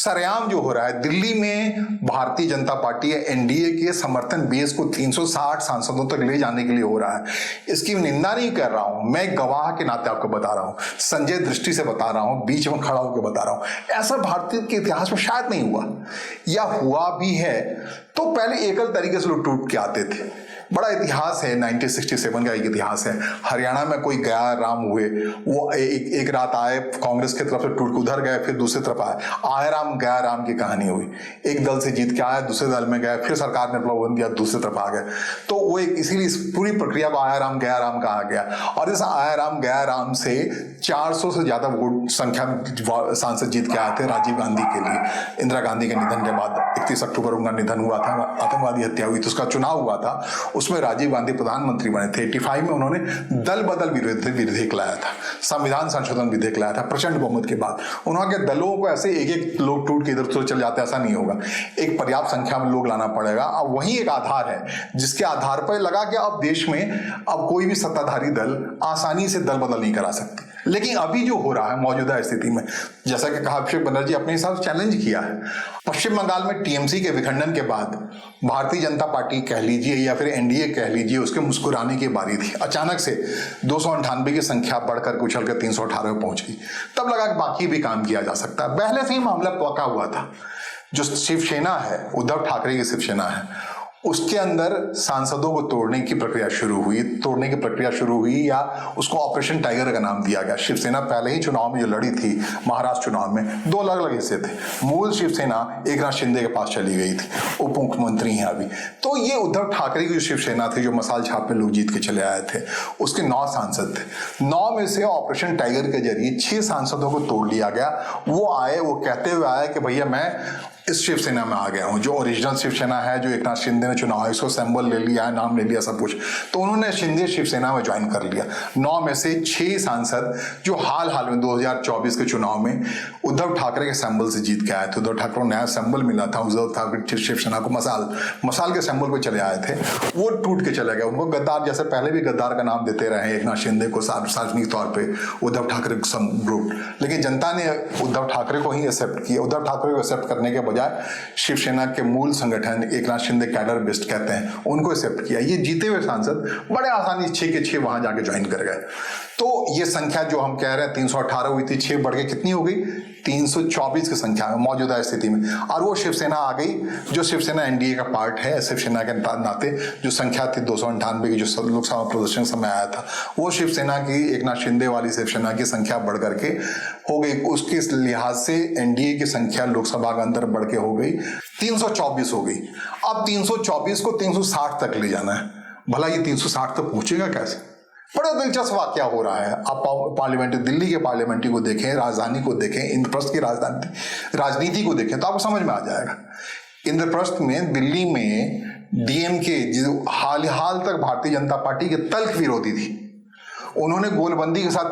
सरेआम जो हो रहा है दिल्ली में, भारतीय जनता पार्टी एनडीए के समर्थन बेस को 360 सांसदों तक ले जाने के लिए हो रहा है। इसकी निंदा नहीं कर रहा हूं, मैं गवाह के नाते आपको बता रहा हूं, संजय दृष्टि से बता रहा हूं, बीच में खड़ा होकर बता रहा हूं। ऐसा भारतीय के इतिहास में शायद नहीं हुआ, या हुआ भी है तो पहले एकल तरीके से लोग टूट के आते थे। बड़ा इतिहास है, 1967 का एक इतिहास है। हरियाणा में कोई गया राम हुए, वो एक रात आए कांग्रेस की तरफ से टूट उधर गए, फिर दूसरी तरफ आए राम गया राम की कहानी हुई। एक दल से जीत के आया, दूसरे दल में गए, फिर सरकार ने प्रलोभन दिया, दूसरी तरफ आ गए। तो वो एक इसीलिए इस पूरी प्रक्रिया को आया राम गया राम कहा गया। और इस आया राम गया राम से 400 से ज्यादा वोट संख्या में सांसद जीत के आए थे राजीव गांधी के लिए। इंदिरा गांधी के निधन के बाद 31 अक्टूबर उनका निधन हुआ था, आतंकवादी हत्या हुई, तो उसका चुनाव हुआ था, उसमें राजीव गांधी प्रधानमंत्री बने थे। 85 में उन्होंने दल बदल विधेयक लाया था, संविधान संशोधन विधेयक लाया था प्रचंड बहुमत के बाद। उन्होंने दलों को ऐसे एक एक लोग टूट के इधर उधर चल जाते, ऐसा नहीं होगा, एक पर्याप्त संख्या में लोग लाना पड़ेगा। अब वही एक आधार है जिसके आधार पर लगा कि अब देश में अब कोई भी सत्ताधारी दल आसानी से दल बदल नहीं करा सकती। लेकिन अभी जो हो रहा है मौजूदा स्थिति में, जैसा कि कहा अभिषेक बनर्जी अपने हिसाब से चैलेंज किया है, पश्चिम बंगाल में टीएमसी के विखंडन के बाद भारतीय जनता पार्टी कह लीजिए या फिर एनडीए कह लीजिए, उसके मुस्कुराने की बारी थी। अचानक से 298 की संख्या बढ़कर उछलकर 318 पहुंच गई। तब लगा कि बाकी भी काम किया जा सकता है। पहले से ही मामला पका हुआ था। जो शिवसेना है, उद्धव ठाकरे की शिवसेना है, उसके अंदर सांसदों को तोड़ने की प्रक्रिया शुरू हुई या उसको ऑपरेशन टाइगर का नाम दिया गया। शिवसेना पहले ही चुनाव में जो लड़ी थी, महाराष्ट्र चुनाव में, दो अलग अलग हिस्से थे। मूल शिवसेना एकनाथ शिंदे के पास चली गई थी, उप मुख्यमंत्री हैं अभी। तो ये उद्धव ठाकरे की जो शिवसेना थी, जो मसाल छाप में लोग जीत के चले आए थे, उसके 9 सांसद थे। 9 में से ऑपरेशन टाइगर के जरिए 6 सांसदों को तोड़ लिया गया। वो आए, वो कहते हुए आए कि भैया मैं इस शिवसेना में आ गया हूं, जो ओरिजिनल शिवसेना है, जो एकनाथ शिंदे ने चुनाव इसको सिंबल ले लिया है, नाम ले लिया, सब कुछ। तो उन्होंने शिंदे शिवसेना में ज्वाइन कर लिया। 9 में से 6 सांसद जो हाल में 2024 के चुनाव में उद्धव ठाकरे के सिंबल से जीत के आए थे। उद्धव ठाकरे को नया सिंबल मिला था, उद्धव ठाकरे शिवसेना को मसाल के सिंबल पे चले आए थे, वो टूट के चले गए। उनको गद्दार, जैसे पहले भी गद्दार का नाम देते रहे एकनाथ शिंदे को सार्वजनिक तौर पर, उद्धव ठाकरे ग्रुप, लेकिन जनता ने उद्धव ठाकरे को ही एक्सेप्ट किया। उद्धव ठाकरे को एक्सेप्ट करने के बजाय शिवसेना के मूल संगठन एकनाथ शिंदे कैडर बेस्ट कहते हैं, उनको एक्सेप्ट किया। ये जीते हुए सांसद बड़े आसानी 6 के 6 वहां जाके ज्वाइन कर गए। तो ये संख्या जो हम कह रहे हैं 318 हुई थी, 6 बढ़ के कितनी हो गई, 324 की संख्या में मौजूदा स्थिति में। और वो शिवसेना आ गई, जो शिवसेना एनडीए का पार्ट है। शिवसेना के नाते जो संख्या थी 298 की, जो लोकसभा प्रदर्शन समय आया था, वो शिवसेना की, एकनाथ शिंदे वाली शिवसेना की संख्या बढ़ करके हो गई। उसके लिहाज से एनडीए की संख्या लोकसभा के अंदर बढ़ के हो गई 324 हो गई। अब 324 को 360 तक ले जाना है। भला ये 360 तक पहुंचेगा कैसे? बड़ा दिलचस्प वाकया हो रहा है। आप पार्लियामेंट, दिल्ली के पार्लियामेंट को देखें, राजधानी को देखें, इंद्रप्रस्थ की राजनीति को देखें, तो आपको समझ में आ जाएगा। इंद्रप्रस्थ में, दिल्ली में डीएमके जो हाल तक भारतीय जनता पार्टी के तल्ख विरोधी थी, उन्होंने गोलबंदी के साथ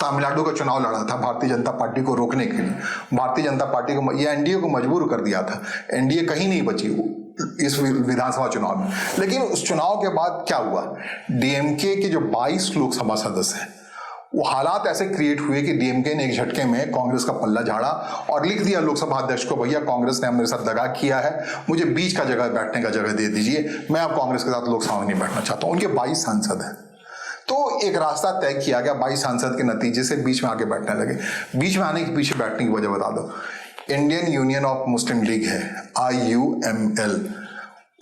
तमिलनाडु का चुनाव लड़ा था भारतीय जनता पार्टी को रोकने के लिए। भारतीय जनता पार्टी को या एनडीए को मजबूर कर दिया था। एनडीए कहीं नहीं बची इस विधानसभा चुनाव में। लेकिन उस चुनाव के बाद क्या हुआ, डीएमके के जो 22 लोकसभा सदस्य हैं, वो हालात ऐसे क्रिएट हुए कि डीएमके ने एक झटके में कांग्रेस का पल्ला झाड़ा और लिख दिया लोकसभा अध्यक्ष को, भैया कांग्रेस ने मेरे साथ दगा किया है, मुझे बीच का जगह, बैठने का जगह दे दीजिए, मैं अब कांग्रेस के साथ लोकसभा में नहीं बैठना चाहता हूं। उनके 22 सांसद हैं। तो एक रास्ता तय किया गया 22 सांसद के नतीजे से, बीच में आके बैठने लगे। बीच में आने के पीछे बैठने की वजह बता दो। Indian union of Muslim league है, IUML,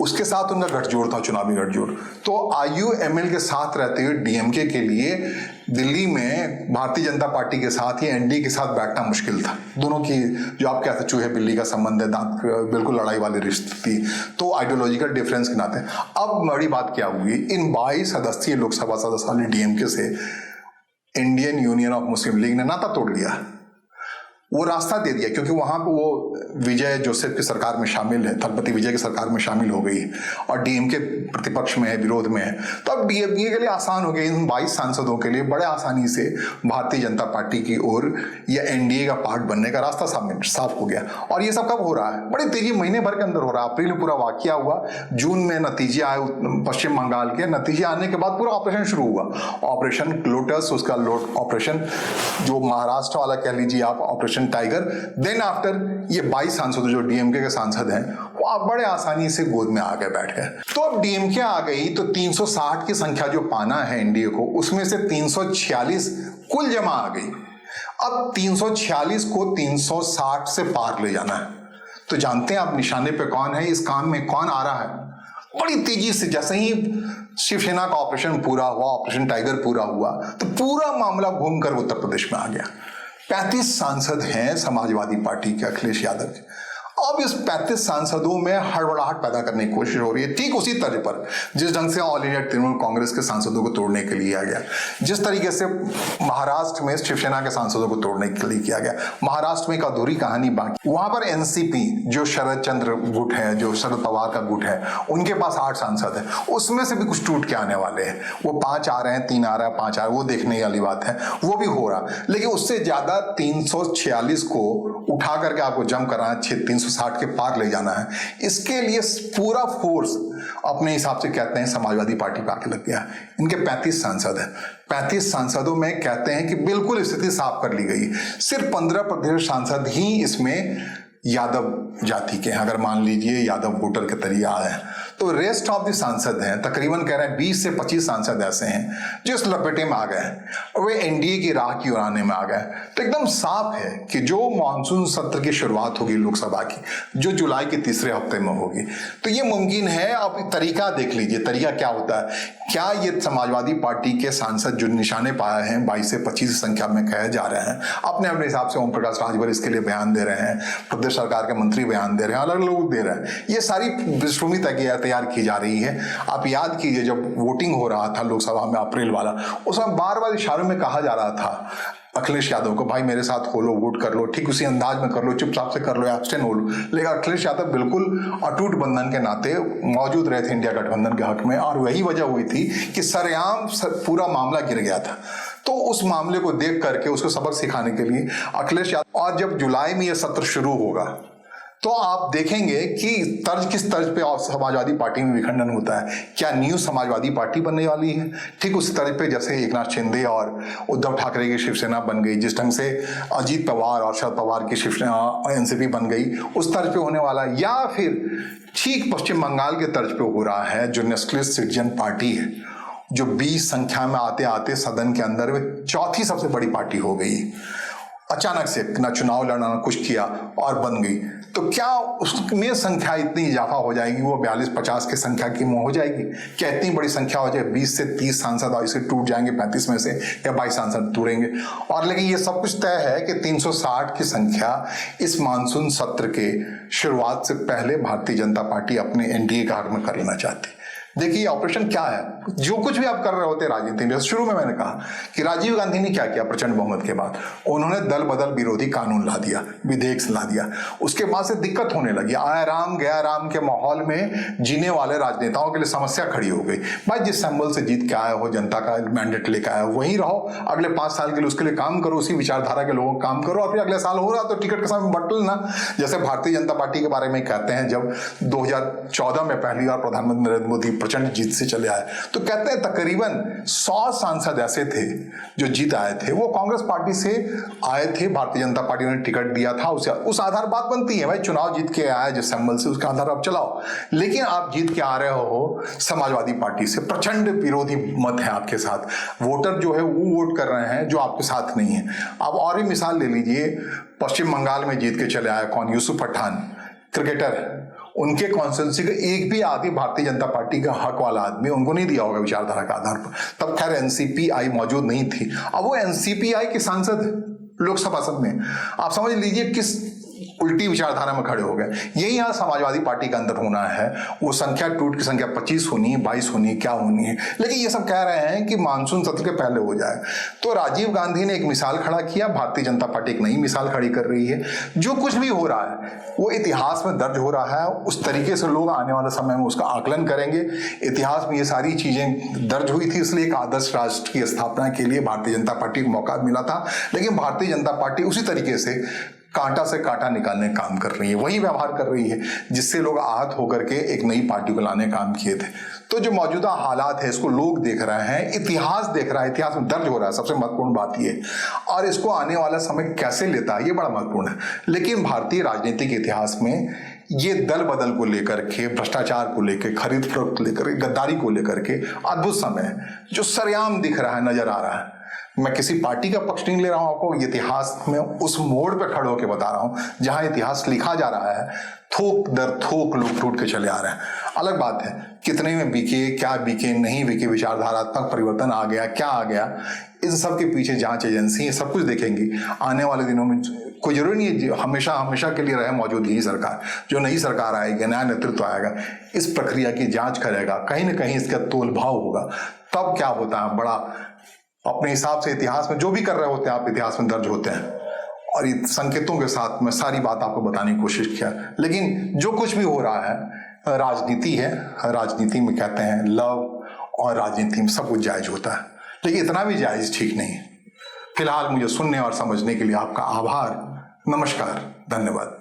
उसके साथ उनका गठजोड़ था, चुनावी गठजोड़। तो IUML के साथ रहते हुए डीएमके के लिए दिल्ली में भारतीय जनता पार्टी के साथ या एनडीए के साथ बैठना मुश्किल था। दोनों की जो आप कहते चूहे बिल्ली का संबंध है, दांत बिल्कुल लड़ाई वाली रिश्ते थी, तो आइडियोलॉजिकल डिफरेंस के नाते। अब बड़ी बात क्या हुई, इन 22 सदस्यीय लोकसभा सदस्य वाले डीएमके से Indian union of Muslim league ने नाता तोड़ लिया। वो रास्ता दे दिया, क्योंकि वहां पर वो विजय जोसेफ की सरकार में शामिल है, थलपति विजय की सरकार में शामिल हो गई और डीएमके प्रतिपक्ष में है, विरोध में है, तो अब डीएमके के लिए आसान हो गया। इन 22 सांसदों के लिए बड़े आसानी से भारतीय जनता पार्टी की ओर या एनडीए का पार्ट बनने का रास्ता साफ हो गया। और ये सब कब हो रहा है? बड़ी तेजी, महीने भर के अंदर हो रहा है। अप्रैल में पूरा वाकया हुआ, जून में नतीजे आए पश्चिम बंगाल के, नतीजे आने के बाद पूरा ऑपरेशन शुरू हुआ, ऑपरेशन लोटस, उसका ऑपरेशन जो महाराष्ट्र वाला कह लीजिए आप, ऑपरेशन टाइगर। देन आफ्टर ये 22 सांसद जो डीएमके के सांसद हैं वो आप बड़े आसानी से गोद में आके बैठ गए। तो अब डीएमके आ गई तो 360 की संख्या जो पाना है एनडीए को, उसमें से 346 कुल जमा आ गई। अब 346 को 360 से पार ले जाना है। तो जानते हैं आप निशाने पे कौन है, इस काम में कौन आ रहा है? बड़ी तेजी से जैसे ही शिवसेना का ऑपरेशन पूरा हुआ, ऑपरेशन टाइगर पूरा हुआ, तो पूरा मामला घूमकर उत्तर प्रदेश में आ गया। 35 सांसद हैं समाजवादी पार्टी के, अखिलेश यादव के। अब इस 35 सांसदों में हड़बड़ाहट पैदा करने की कोशिश हो रही है, ठीक उसी तरह पर जिस ढंग से ऑल इंडिया तृणमूल कांग्रेस के सांसदों को तोड़ने के लिए किया गया, जिस तरीके से महाराष्ट्र में शिवसेना के सांसदों को तोड़ने के लिए किया गया। महाराष्ट्र में एक अधूरी कहानी बाकी, वहां पर एनसीपी जो शरद चंद्र गुट है, जो शरद पवार का गुट है, उनके पास 8 सांसद है, उसमें से भी कुछ टूट के आने वाले हैं। वो 5 आ रहे हैं, 3 आ रहा है, 5 आ रहा है, वो देखने वाली बात है, वो भी हो रहा। लेकिन उससे ज्यादा 346 को उठा करके आपको जम कराना, 360 के पार ले जाना है। इसके लिए पूरा फोर्स अपने हिसाब से कहते हैं समाजवादी पार्टी पे आके लग गया। इनके 35 सांसद हैं, 35 सांसदों में कहते हैं कि बिल्कुल स्थिति साफ कर ली गई। सिर्फ 15% सांसद ही इसमें यादव जाति के हैं, अगर मान लीजिए यादव वोटर के तरीके आए हैं, तो रेस्ट ऑफ द सांसद हैं, तकरीबन कह रहे हैं 20 से 25 सांसद ऐसे हैं जो इस लपेटे में आ गए हैं, वे एनडीए की राह की ओर आने में आ गए। तो एकदम साफ है कि जो मानसून सत्र की शुरुआत होगी लोकसभा की, जो जुलाई के तीसरे हफ्ते में होगी, तो ये मुमकिन है। आप तरीका देख लीजिए, तरीका क्या होता है। क्या ये समाजवादी पार्टी के सांसद जो निशाने पाए हैं 22 से 25 संख्या में कहे जा रहे हैं, अपने अपने हिसाब से ओम प्रकाश राजभर इसके लिए बयान दे रहे हैं, प्रदेश सरकार के मंत्री बयान दे रहे हैं, अलग लोग दे रहे हैं, ये सारी पृष्ठभूमि तैयार की जा रही है। आप याद कीजिए जब वोटिंग हो रहा था लोकसभा में अप्रैल वाला, उस समय बार बार इशारों में कहा जा रहा था अखिलेश यादव को, भाई मेरे साथ हो लो, वोट कर लो, ठीक उसी अंदाज में कर लो, चुपचाप से कर लो, एब्स्टेन हो लो। लेकिन अखिलेश यादव बिल्कुल अटूट बंधन के नाते मौजूद रहे थे इंडिया गठबंधन के हक में, और वही वजह हुई थी कि सरेआम पूरा मामला गिर गया था। तो उस मामले को देख करके उसको सबक सिखाने के लिए अखिलेश यादव, और जब जुलाई में यह सत्र शुरू होगा तो आप देखेंगे कि किस तर्ज पे समाजवादी पार्टी में विखंडन होता है। क्या न्यू समाजवादी पार्टी बनने वाली है? ठीक उस तरह पे जैसे एकनाथ शिंदे और उद्धव ठाकरे की शिवसेना बन गई, जिस ढंग से अजीत पवार और शरद पवार की शिवसेना एनसीपी बन गई, उस तर्ज पे होने वाला, या फिर ठीक पश्चिम बंगाल के तर्ज पे हो रहा है जो नेशनलिस्ट सिटीजन पार्टी है, जो 20 संख्या में आते आते सदन के अंदर वे चौथी सबसे बड़ी पार्टी हो गई, अचानक से ना चुनाव लड़ना ना कुछ किया और बन गई। तो क्या उसमें संख्या इतनी इजाफा हो जाएगी, वो 42-50 की संख्या की हो जाएगी? क्या इतनी बड़ी संख्या हो जाए, 20 से 30 सांसद ऐसे टूट जाएंगे 35 में से, या 22 सांसद टूटेंगे? और लेकिन ये सब कुछ तय है कि 360 की संख्या इस मानसून सत्र के शुरुआत से पहले भारतीय जनता पार्टी अपने एनडीए का हक में कर लेना चाहती है। देखिए ऑपरेशन क्या है, जो कुछ भी आप कर रहे होते राजनीति में, शुरू में मैंने कहा कि राजीव गांधी ने क्या किया प्रचंड बहुमत के बाद, उन्होंने दल बदल विरोधी कानून ला दिया, विधेयक ला दिया, उसके बाद से दिक्कत होने लगी। आया राम गया राम के माहौल में जीने वाले राजनेताओं के लिए समस्या खड़ी हो गई। भाई जिस सिंबल से जीत के आया हो, जनता का मैंडेट लेकर आया, वहीं रहो, अगले 5 साल के लिए उसके लिए काम करो, उसी विचारधारा के लोगों का काम करो, और फिर अगले साल हो रहा तो टिकट के साथ बट लेना। जैसे भारतीय जनता पार्टी के बारे में कहते हैं, जब 2014 में पहली बार प्रधानमंत्री नरेंद्र मोदी प्रचंड जीत से चले आए, तो कहते हैं तकरीबन 100 सांसद ऐसे थे जो जीत आए थे, वो कांग्रेस पार्टी से आए थे, भारतीय जनता पार्टी ने टिकट दिया था, उस आधार बात बनती है, भाई चुनाव जीत के आए जिस सिंबल से, उसके आधार आप चलाओ। लेकिन आप जीत के आ रहे हो समाजवादी पार्टी से, प्रचंड विरोधी मत है आपके साथ, वोटर जो है वो वोट कर रहे हैं जो आपके साथ नहीं है। अब और भी मिसाल ले लीजिए, पश्चिम बंगाल में जीत के चले आए कौन, यूसुफ पठान क्रिकेटर, उनके कॉन्स्टिट्यूंसी का एक भी आदमी भारतीय जनता पार्टी का हक वाला आदमी उनको नहीं दिया होगा विचारधारा के आधार पर। तब खैर एनसीपीआई मौजूद नहीं थी, अब वो एनसीपीआई के सांसद लोकसभा सदन में, आप समझ लीजिए किस उल्टी विचारधारा में खड़े हो गए। यही यहाँ समाजवादी पार्टी के अंदर होना है। वो संख्या टूट की संख्या 25 होनी है, 22 होनी है, क्या होनी है, लेकिन ये सब कह रहे हैं कि मानसून सत्र के पहले हो जाए। तो राजीव गांधी ने एक मिसाल खड़ा किया, भारतीय जनता पार्टी एक नई मिसाल खड़ी कर रही है। जो कुछ भी हो रहा है वो इतिहास में दर्ज हो रहा है, उस तरीके से लोग आने वाले समय में उसका आकलन करेंगे। इतिहास में ये सारी चीजें दर्ज हुई थी, इसलिए एक आदर्श राष्ट्र की स्थापना के लिए भारतीय जनता पार्टी को मौका मिला था। लेकिन भारतीय जनता पार्टी उसी तरीके से कांटा से कांटा निकालने का काम कर रही है, वही व्यवहार कर रही है जिससे लोग आहत होकर के एक नई पार्टी को लाने का काम किए थे। तो जो मौजूदा हालात है इसको लोग देख रहे हैं, इतिहास देख रहा है, इतिहास में दर्ज हो रहा है, सबसे महत्वपूर्ण बात ये। और इसको आने वाला समय कैसे लेता है ये बड़ा महत्वपूर्ण है। लेकिन भारतीय राजनीतिक इतिहास में ये दल बदल को लेकर के, भ्रष्टाचार को लेकर, खरीद फरोख्त को लेकर, गद्दारी को लेकर के अद्भुत समय जो सरेआम दिख रहा है, नजर आ रहा है। मैं किसी पार्टी का पक्ष नहीं ले रहा हूं, आपको इतिहास में उस मोड़ पे खड़े होकर बता रहा हूं जहां इतिहास लिखा जा रहा है। थोक दर थोक लोग टूट के चले आ रहे हैं। अलग बात है कितने में बिके, क्या बिके, नहीं बिके, विचारधारात्मक परिवर्तन आ गया, क्या आ गया, इस सब के पीछे जांच एजेंसी है, सब कुछ देखेंगी। आने वाले दिनों में कोई जरूरी नहीं है हमेशा हमेशा के लिए रहे मौजूद यही सरकार। जो नई सरकार आएगी, नया नेतृत्व आएगा, इस प्रक्रिया की जांच करेगा, कहीं ना कहीं इसका तोल भाव होगा। तब क्या होता है, बड़ा अपने हिसाब से इतिहास में जो भी कर रहे होते हैं आप, इतिहास में दर्ज होते हैं। और इस संकेतों के साथ मैं सारी बात आपको बताने की कोशिश किया। लेकिन जो कुछ भी हो रहा है राजनीति है, राजनीति में कहते हैं लव, और राजनीति में सब कुछ जायज होता है, लेकिन इतना भी जायज ठीक नहीं है। फिलहाल मुझे सुनने और समझने के लिए आपका आभार, नमस्कार, धन्यवाद।